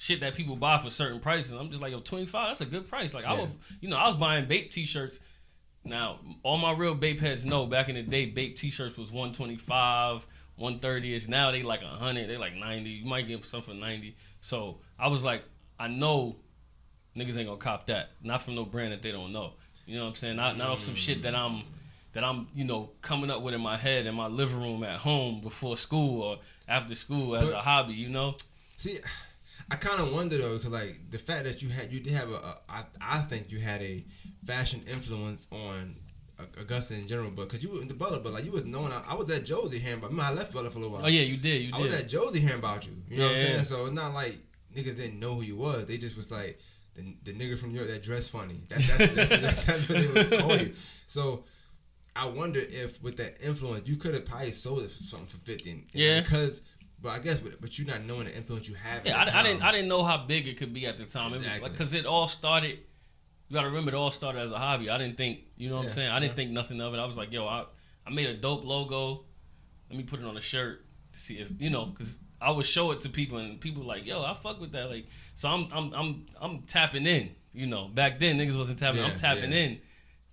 shit that people buy for certain prices. I'm just like, yo, 25, that's a good price. Like, I was buying Bape t-shirts. Now, all my real Bape heads know back in the day, Bape t-shirts was 125, 130-ish. Now they like 100, they like 90. You might get some for 90. So I was like, I know niggas ain't gonna cop that. Not from no brand that they don't know. You know what I'm saying? Not off some shit that I'm coming up with in my head in my living room at home before school or after school as a hobby, you know? See, I kind of wonder though, cause like the fact that you did have I think you had a fashion influence on Augusta in general, but cause you were in the Butler, but like you was knowing I was at Josie hearing about. I left Butler for a little while. Oh yeah, you did. I was at Josie hearing about you. You know what I'm saying? So it's not like niggas didn't know who you was. They just was like the nigga from New York that dressed funny. That's what they would call you. So I wonder if with that influence you could have probably sold it for something for 50. Because. But I guess, but you not knowing the influence you have. Yeah, I didn't know how big it could be at the time. Exactly. It was like, cause it all started. You gotta remember, it all started as a hobby. I didn't think, you know what I'm saying. I didn't think nothing of it. I was like, yo, I made a dope logo. Let me put it on a shirt to see if cause I would show it to people and people like, yo, I fuck with that. Like, so I'm tapping in. You know, back then niggas wasn't tapping. I'm tapping in,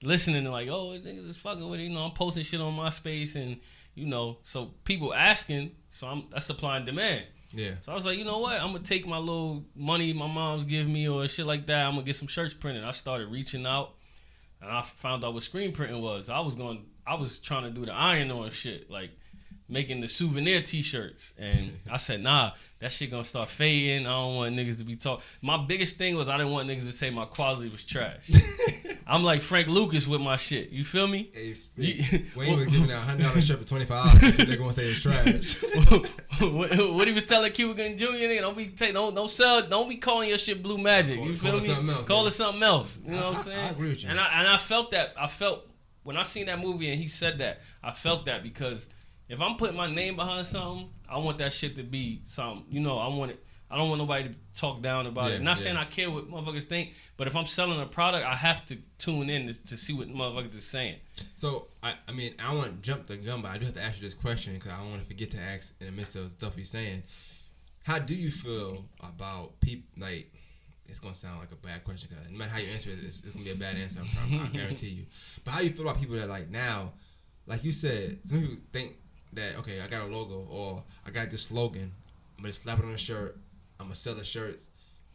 listening and like, oh, niggas is fucking with it. You know, I'm posting shit on MySpace and. You know, so people asking, so that's supply and demand. Yeah. So I was like, you know what? I'm gonna take my little money my mom's give me or shit like that. I'm gonna get some shirts printed. I started reaching out, and I found out what screen printing was. I was trying to do the iron on shit, like making the souvenir T-shirts, and I said, nah, that shit gonna start fading. I don't want niggas to be talk. My biggest thing was I didn't want niggas to say my quality was trash. I'm like Frank Lucas with my shit. You feel me? Hey, Wayne was giving out $100 shirt for $25. So they're gonna say it's trash. what he was telling Cuba Gooding Jr. Nigga, don't be calling your shit Blue Magic. You feel me? Call it something else. You know what I'm saying? I agree with you. And I felt that. I felt when I seen that movie and he said that. I felt that because. If I'm putting my name behind something, I want that shit to be something. You know, I want it. I don't want nobody to talk down about it. Not saying I care what motherfuckers think, but if I'm selling a product, I have to tune in to see what motherfuckers are saying. So, I mean, I don't want to jump the gun, but I do have to ask you this question because I don't want to forget to ask in the midst of stuff you're saying. How do you feel about people, like, it's going to sound like a bad question because no matter how you answer it, it's going to be a bad answer, I guarantee you. But how you feel about people that, like, now, like you said, some people think, that okay, I got a logo or I got this slogan. I'm gonna slap it on a shirt. I'm gonna sell the shirts,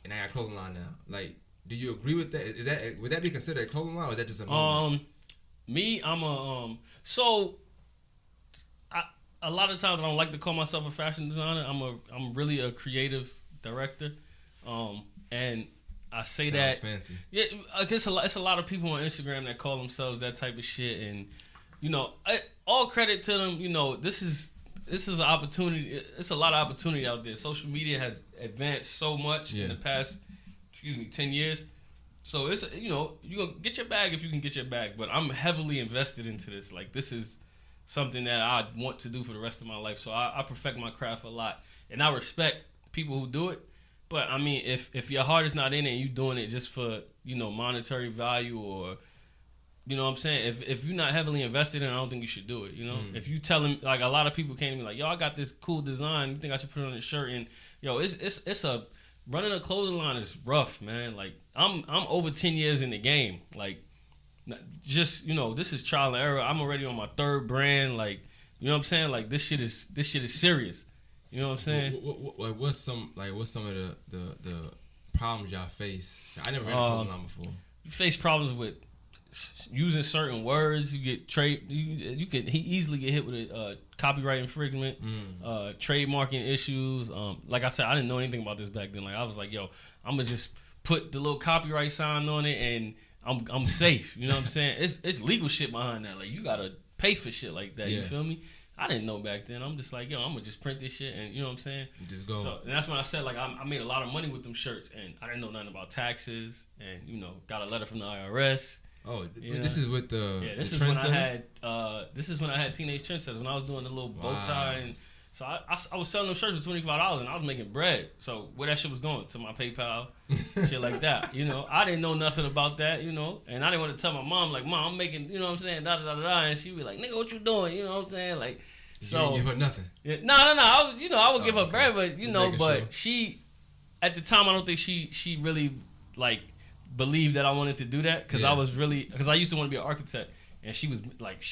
and I got a clothing line now. Like, do you agree with that? Would that be considered a clothing line, or is that just a movement? A lot of times I don't like to call myself a fashion designer. I'm really a creative director, and I say Sounds that fancy. Yeah, it's a lot of people on Instagram that call themselves that type of shit, and. You know, all credit to them. You know, this is an opportunity. It's a lot of opportunity out there. Social media has advanced so much in the past, 10 years. So it's you gonna get your bag if you can get your bag. But I'm heavily invested into this. Like this is something that I want to do for the rest of my life. So I perfect my craft a lot, and I respect people who do it. But I mean, if your heart is not in it, and you doing it just for monetary value or you know what I'm saying? If you're not heavily invested in it, I don't think you should do it, you know? If you tell them, like, a lot of people came to me like, yo, I got this cool design. You think I should put it on this shirt? And, yo, running a clothing line is rough, man. Like, I'm over 10 years in the game. Like, just, this is trial and error. I'm already on my third brand. Like, you know what I'm saying? Like, this shit is serious. You know what I'm saying? What's some of the problems y'all face? I never ran a clothing line before. You face problems with using certain words. You get you can easily get hit with a copyright infringement, trademarking issues. Like I said, I didn't know anything about this back then. Like I was like, yo, I'm gonna just put the little copyright sign on it and I'm safe. You know what I'm saying? It's legal shit behind that. Like you gotta pay for shit like that. You feel me? I didn't know back then. I'm just like, yo, I'm gonna just print this shit and you know what I'm saying? Just go. So, and that's when I said like I made a lot of money with them shirts and I didn't know nothing about taxes and got a letter from the IRS. Oh, this is with the this is when I had Teenage Trendsetters when I was doing the little bow tie and so I was selling them shirts for $25 and I was making bread. So where that shit was going to my PayPal, shit like that. I didn't know nothing about that. And I didn't want to tell my mom like, Mom, I'm making, you know what I'm saying, da da da da, and she'd be like, nigga, what you doing? You know what I'm saying, like. So you didn't give her nothing. Yeah, no. I would give her bread, but but sure. at the time, I don't think she really like believed that I wanted to do that because I used to want to be an architect, and she was like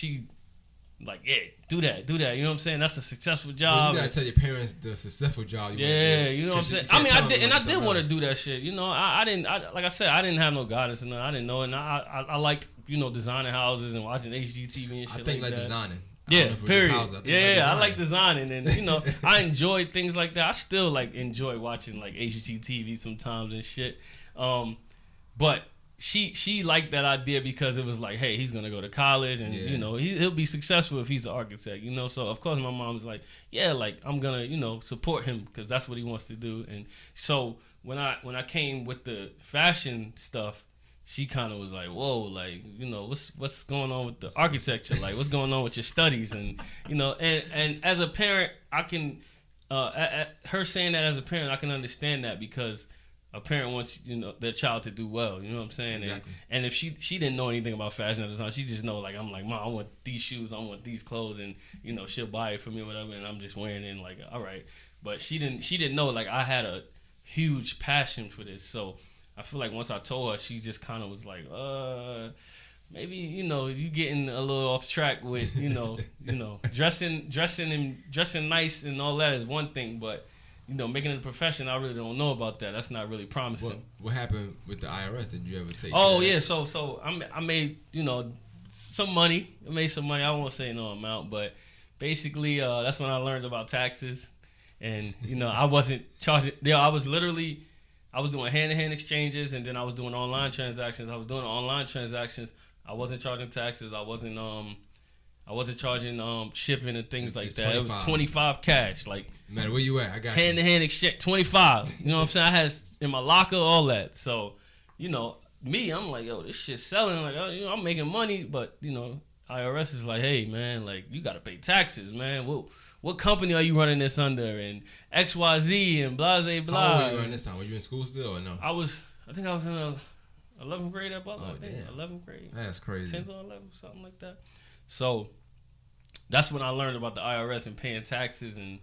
yeah, do that. You know what I'm saying? That's a successful job. Well, you gotta tell your parents the successful job. You you know what I'm saying? I mean, I did want to do that shit. You know, I didn't. Like I said, I didn't have no guidance and I didn't know. And I liked designing houses and watching HGTV and shit. I think like designing. Yeah, period. I like designing, and I enjoy things like that. I still enjoy watching HGTV sometimes and shit. But she liked that idea because it was like, hey, he's gonna go to college and he'll be successful if he's an architect. So of course my mom's like, yeah, I'm gonna support him because that's what he wants to do. And so when I came with the fashion stuff, she kind of was like, whoa, what's going on with the architecture? What's going on with your studies? And and as a parent, I can her saying that as a parent, I can understand that because a parent wants their child to do well. You know what I'm saying? Exactly. And if she didn't know anything about fashion at the time, she just know I'm like, Mom, I want these shoes, I want these clothes, and she'll buy it for me or whatever, and I'm just wearing it and all right. But she didn't know I had a huge passion for this. So I feel like once I told her, she just kind of was like, maybe you getting a little off track with dressing nice and all that is one thing, but making it a profession, I really don't know about that. That's not really promising. What happened with the IRS? Did you ever take? Oh yeah, so I made some money. I made some money. I won't say no amount, but basically that's when I learned about taxes, and I wasn't charging. I was doing hand-to-hand exchanges, and then I was doing online transactions. I wasn't charging taxes. I wasn't charging shipping and things like that. 25. It was 25 cash, no matter where you at, I got hand-to-hand exchange, 25. You know what I'm saying? I had it in my locker, all that. So, me, I'm like, yo, this shit's selling. I'm making money, but IRS is like, hey, man, you gotta pay taxes, man. What company are you running this under? And XYZ and blah, blah, blah. How old were you running this time? Were you in school still or no? I think I was in 11th grade at Butler. Oh, I think damn. 11th grade. That's crazy. 10th or 11th, something like that. So that's when I learned about the IRS and paying taxes, and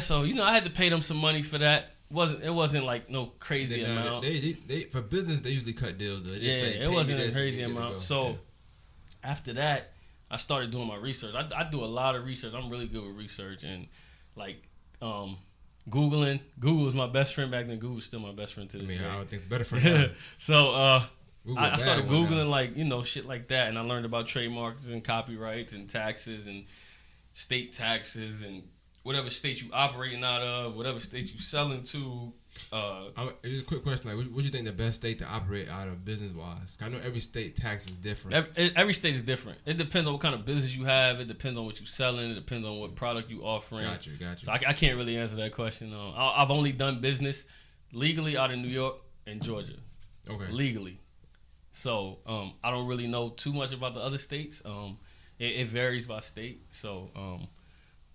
so I had to pay them some money for that. It wasn't no crazy amount. They for business they usually cut deals. It wasn't a crazy amount. So after that, I started doing my research. I do a lot of research. I'm really good with research and Googling. Google was my best friend back then. Google's still my best friend to this day. I would think it's better for him. So I started Googling shit like that, and I learned about trademarks and copyrights and taxes and state taxes and whatever state you operating out of, whatever state you selling to. Just a quick question: what do you think the best state to operate out of business wise? I know every state tax is different. Every state is different. It depends on what kind of business you have. It depends on what you're selling. It depends on what product you offering. Got you. So I can't really answer that question. I've only done business legally out of New York and Georgia. Okay. Legally. So I don't really know too much about the other states. It varies by state. So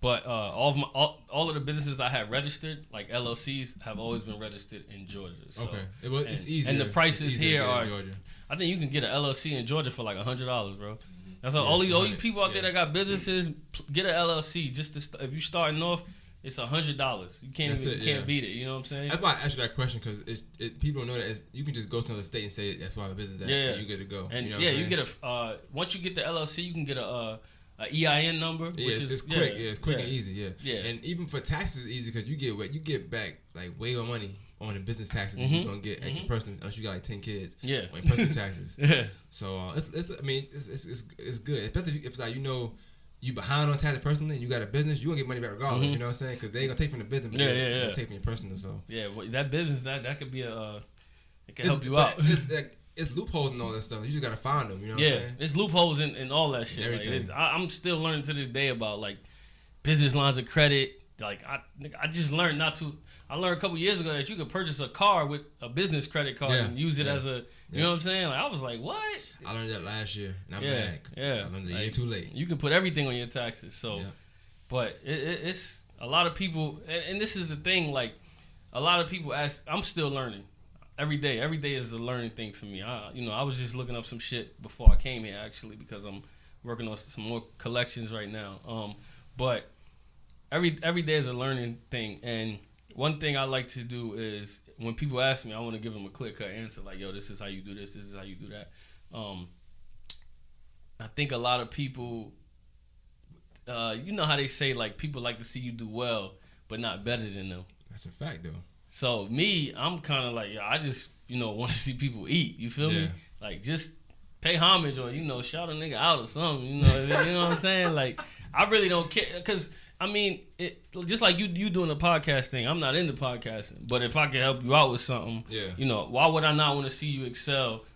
but all of the businesses I had registered, like LLCs, have always been registered in Georgia. So, okay. It's easier. And the prices here are. Georgia. I think you can get an LLC in Georgia for $100, bro. That's all you people out there that got businesses, get an LLC. If you starting off, it's $100. You can't beat it. You know what I'm saying? That's why I asked you that question, because people don't know that you can just go to another state and say that's why I have a business at, and you get to go. And you get once you get the LLC, you can get a EIN number. It's quick. It's quick and easy. Yeah. And even for taxes, it's easy because you get back way more money on the business taxes than you're gonna get extra personal, unless you got 10 kids. Yeah. On your personal taxes. So it's good, especially if you behind on taxes personally and you got a business, you gonna get money back regardless. You know what I'm saying? Because they ain't gonna take from the business, but they're gonna take from your personal. So that business that could be it can help you out. It's loopholes and all that stuff. You just gotta find them. You know what I'm saying? It's loopholes and all that shit. I'm still learning to this day about business lines of credit. I just learned not to. I learned a couple years ago that you could purchase a car with a business credit card and use it as a. You know what I'm saying? I was like, what? I learned that last year, and I'm mad because I learned a year too late. You can put everything on your taxes. So, but it's a lot of people, and this is the thing. A lot of people ask. I'm still learning. Every day is a learning thing for me. I was just looking up some shit before I came here, actually, because I'm working on some more collections right now. But every day is a learning thing, and one thing I like to do is when people ask me, I want to give them a clear cut answer. Like, yo, this is how you do this. This is how you do that. I think a lot of people, you know how they say like people like to see you do well, but not better than them. That's a fact, though. So me, I'm kind of like, yo, I just want to see people eat. You feel me? Like just pay homage or shout a nigga out or something. You know what I'm saying? Like I really don't care because. I mean, just like you doing the podcast thing, I'm not into podcasting. But if I can help you out with something, why would I not want to see you excel,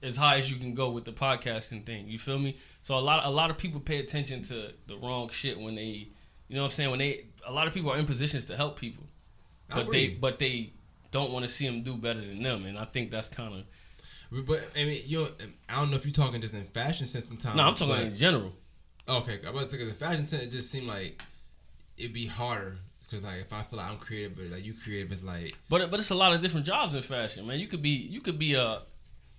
as high as you can go with the podcasting thing? You feel me? So a lot of people pay attention to the wrong shit when they, you know what I'm saying? A lot of people are in positions to help people, but they don't want to see them do better than them, and I think that's kind of. But I mean, I don't know if you're talking just in fashion sense sometimes. No, I'm talking in general. Okay, I was thinking the fashion sense, it just seemed like it'd be harder because like if I feel like I'm creative, but like you creative, it's like. But it's a lot of different jobs in fashion, man. You could be a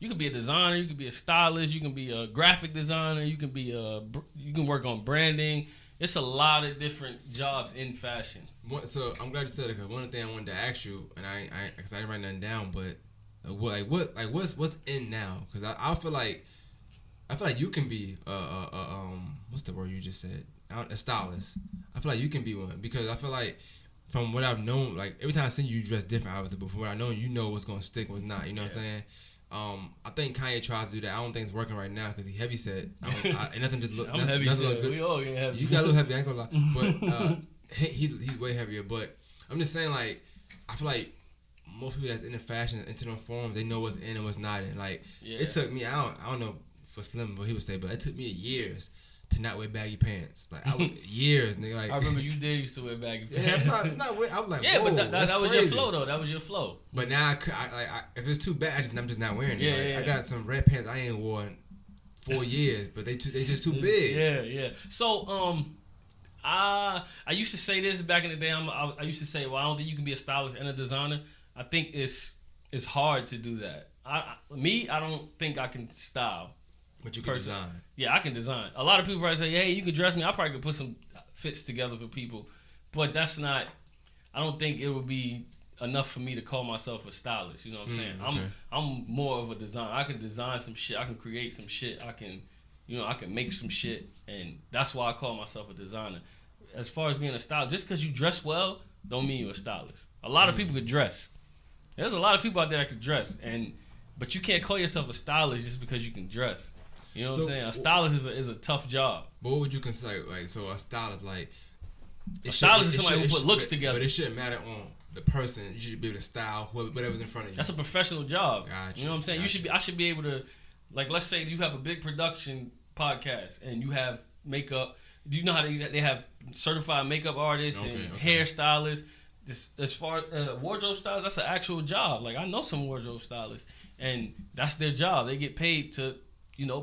designer, you could be a stylist, you can be a graphic designer, you can work on branding. It's a lot of different jobs in fashion. So I'm glad you said it because one thing I wanted to ask you, and I didn't write nothing down, but what's in now? Because I feel like you can be what's the word you just said? A stylist. I feel like you can be one because I feel like from what I've known, like every time I see you dress different, obviously, but from what I know, what's gonna stick, what's not. You know what I'm saying? I think Kanye tries to do that. I don't think it's working right now because he heavy set. And nothing just look. I'm heavy nothing set. Look good. We all get heavy. You got a little heavy. I ain't gonna lie, but he's way heavier. But I'm just saying, like, I feel like most people that's in the fashion into them forums, they know what's in and what's not in. Like, it took me. I don't know. For Slim, what he would say, but it took me years to not wear baggy pants. Like years, nigga. Like I remember you used to wear baggy pants. Yeah, I was like, yeah, whoa, but that was crazy. your flow though. That was your flow. But now, if it's too bad, I'm just not wearing it. Yeah, I got some red pants I ain't worn 4 years, but they just too big. Yeah. So I used to say this back in the day. I used to say, well, I don't think you can be a stylist and a designer. I think it's hard to do that. I don't think I can style. But you can design. Yeah, I can design. A lot of people probably say, hey, you can dress me. I probably could put some fits together for people. But that's not, I don't think it would be enough for me to call myself a stylist. You know what I'm saying? Okay. I'm more of a designer. I can design some shit. I can create some shit. I can make some shit. And that's why I call myself a designer. As far as being a stylist, just because you dress well, don't mean you're a stylist. A lot of people could dress. There's a lot of people out there that could dress. But you can't call yourself a stylist just because you can dress. You know what I'm saying? A stylist is a tough job. But what would you consider like? So a stylist, like a stylist is somebody who put looks together. But it shouldn't matter on the person. You should be able to style whatever's in front of you. That's a professional job. Gotcha. You know what I'm saying? I should be able to, like, let's say you have a big production podcast and you have makeup. Do you know how they have certified makeup artists and hairstylists? As far as wardrobe stylists, that's an actual job. Like I know some wardrobe stylists, and that's their job. They get paid to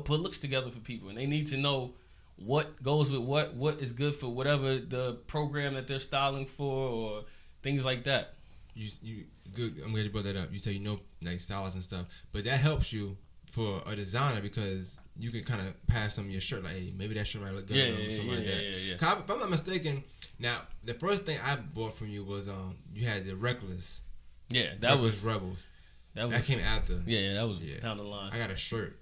put looks together for people, and they need to know what goes with what is good for whatever the program that they're styling for, or things like that. You good. I'm glad you brought that up. You say like stylists and stuff, but that helps you for a designer because you can kind of pass some of your shirt, like, hey, maybe that shirt might look good or something like that. Yeah. If I'm not mistaken, now the first thing I bought from you was you had the Reckless. Yeah, that was Rebels. That came after. Yeah, that was down the line. I got a shirt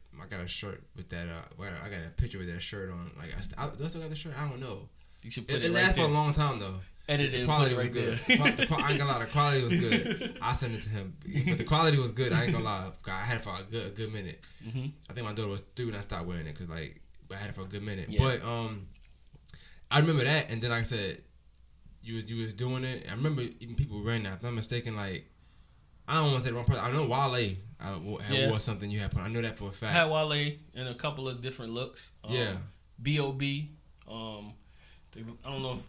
with that. I got a picture with that shirt on. Like, do I still got the shirt? I don't know. You should put it right lasted there. for a long time though. The quality was right good. there. I ain't gonna lie, the quality was good. I sent it to him, but the quality was good. I ain't gonna lie. I had it for a good minute. Mm-hmm. I think my daughter was 3 when I stopped wearing it but I had it for a good minute. Yeah. But I remember that, and then like I said, you was doing it. I remember even people wearing that. If I'm not mistaken, like I don't want to say the wrong person. I know Wale wore something you had put. I know that for a fact. I had Wale in a couple of different looks. B.O.B. I don't know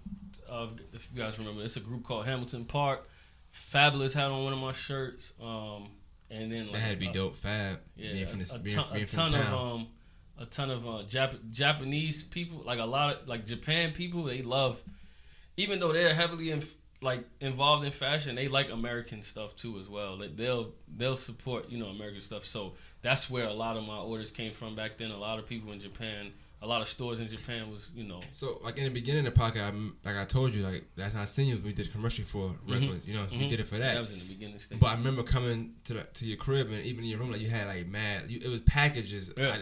if you guys remember. It's a group called Hamilton Park. Fabulous had on one of my shirts. And then like, that had to be dope. Fab. Yeah, being from a ton of Japanese people, like a lot of like Japan people. They love, even though they're heavily involved in fashion, they like American stuff too as well. Like they'll support American stuff. So that's where a lot of my orders came from back then. A lot of people in Japan a lot of stores in Japan was, you know. So, like in the beginning of the podcast, like I told you, like last time I seen you, we did a commercial for Reckless. You know, we did it for that. That was in the beginning stage. But I remember coming to your crib and even in your room, like you had like it was packages. Yeah.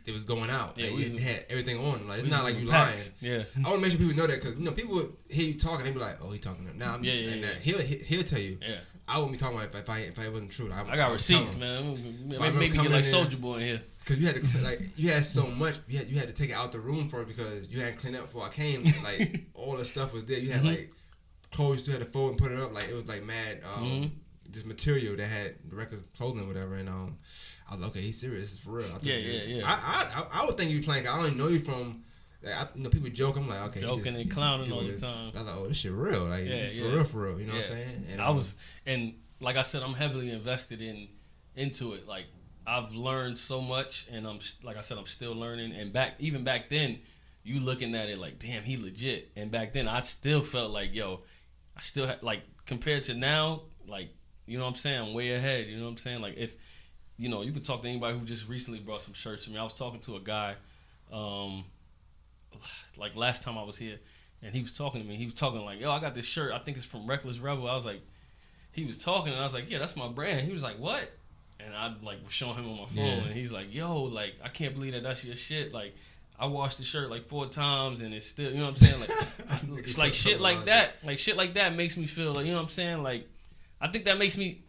It was going out. Yeah, like, it had everything on. Like it's we not like was you packs. lying. Yeah. I want to make sure people know that because people would hear you talking, they be like, "Oh, he talking to now." He'll tell you. Yeah. I wouldn't be talking about it if it wasn't true. I got receipts, man. Maybe get like Soldier Boy in here. Because you had to you had so much. You had to take it out the room first because you hadn't cleaned up before I came. Like all the stuff was there. You had like clothes you still had to fold and put it up. Like it was like mad. This material that had the Reckless clothing or whatever. And I was like, okay, he's serious. This is for real. Yeah. I would think you playing. I only know you from. Like, people joke. I'm like, okay, joking and clowning all the time. I was like, oh, this shit real. Like for real. You know what I'm saying? And and like I said, I'm heavily invested into it. Like I've learned so much, and I'm still learning. And even back then, you looking at it like, damn, he legit. And back then, I still felt like, yo, I still had like compared to now, like you know what I'm saying, I'm way ahead. You know what I'm saying? Like if you know, you could talk to anybody who just recently brought some shirts to me. I was talking to a guy, like last time I was here, and he was talking to me. He was talking like, yo, I got this shirt. I think it's from Reckless Rebel. I was like, he was talking, and I was like, yeah, that's my brand. He was like, what? And I like was showing him on my phone, and he's like, yo, like I can't believe that's your shit. Like I washed the shirt like 4 times, and it's still, you know what I'm saying? Like it's like shit like that. Like shit like that makes me feel like, you know what I'm saying? Like I think that makes me.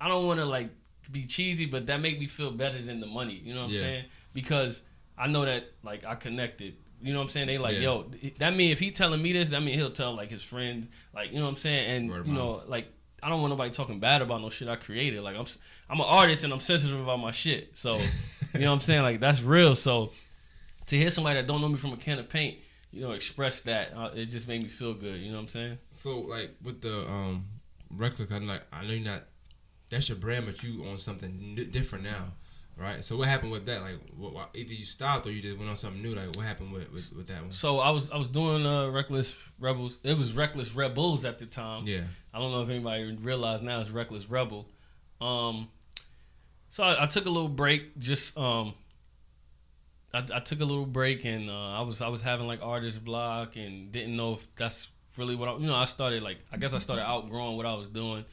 I don't want to like be cheesy, but that make me feel better than the money. You know what I'm saying? Because I know that like I connected. You know what I'm saying? They like, yo, that mean if he telling me this, that mean he'll tell like his friends. Like, you know what I'm saying? And Word you know, like I don't want nobody talking bad about no shit I created. Like I'm an artist and I'm sensitive about my shit. So you know what I'm saying? Like that's real. So to hear somebody that don't know me from a can of paint, you know, express that, it just made me feel good. You know what I'm saying? So like with the Reckless, I know you're not. That's your brand, but you on something different now, right? So what happened with that? Like, either you stopped or you just went on something new. Like, what happened with that one? So I was doing Reckless Rebels. It was Reckless Rebels at the time. Yeah. I don't know if anybody realized now it's Reckless Rebel. So I took a little break. Just I took a little break, and I was having like artist block, and didn't know if that's really what I started like. I guess I started outgrowing what I was doing.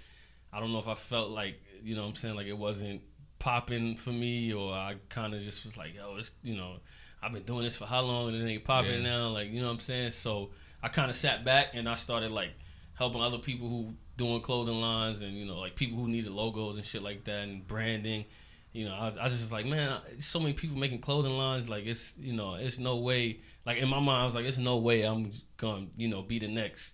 I don't know if I felt like, you know what I'm saying, like it wasn't popping for me, or I kind of just was like, yo, it's, you know, I've been doing this for how long and it ain't popping now, like, you know what I'm saying? So I kind of sat back and I started like helping other people who doing clothing lines and, you know, like people who needed logos and shit like that and branding. You know, I just like, man, so many people making clothing lines, like it's, you know, it's no way, like in my mind I was like, it's no way I'm gonna, you know, be the next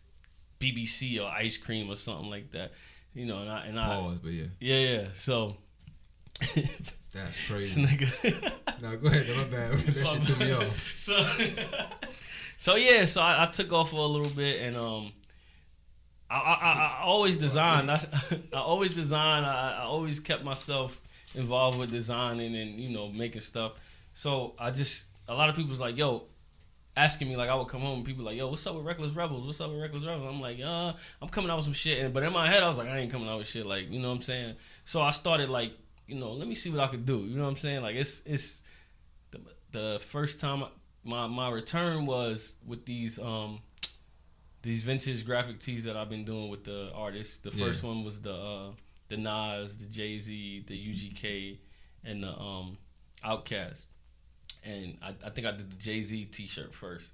BBC or Ice Cream or something like that. You know, and I pause, but yeah. So that's crazy. No, go ahead. My bad. That so, shit threw me off. So I took off for a little bit, and I always designed. I always kept myself involved with designing and, you know, making stuff. So a lot of people was like, yo, asking me, like I would come home and people like, yo, what's up with Reckless Rebels? What's up with Reckless Rebels? I'm like, I'm coming out with some shit. But in my head, I was like, I ain't coming out with shit. Like, you know what I'm saying? So I started like, you know, let me see what I could do. You know what I'm saying? Like it's the first time my return was with these vintage graphic tees that I've been doing with the artists. The first one was the Nas, the Jay-Z, the UGK, and the Outkast. And I think I did the Jay-Z t-shirt first.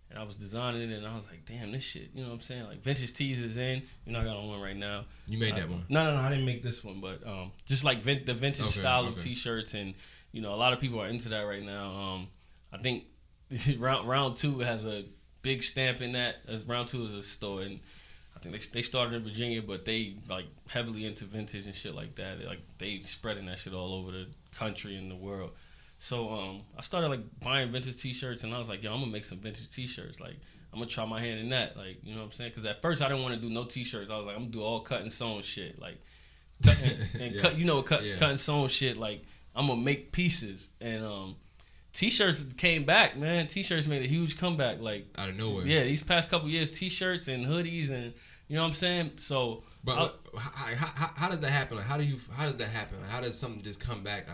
And I was designing it, and I was like, damn, this shit, you know what I'm saying? Like, Vintage Tees is in. You know, I got on one right now. You made that one? No, I didn't make this one. But just like the vintage style of t-shirts. And, you know, a lot of people are into that right now. I think round 2 has a big stamp in that. Round 2 is a store. And I think they started in Virginia, but they, like, heavily into vintage and shit like that. They spreading that shit all over the country and the world. So I started like buying vintage t-shirts, and I was like, yo, I'm gonna make some vintage t-shirts. Like I'm gonna try my hand in that. Like, you know what I'm saying? Because at first I didn't want to do no t-shirts. I was like, I'm gonna do all cut and sewn shit. Like cut, you know, cut and sewn shit. Like I'm gonna make pieces. And t-shirts came back, man. T-shirts made a huge comeback. Like out of nowhere. Yeah, these past couple years, t-shirts and hoodies, and you know what I'm saying. So. But how does that happen? Like, how does that happen? Like, how does something just come back?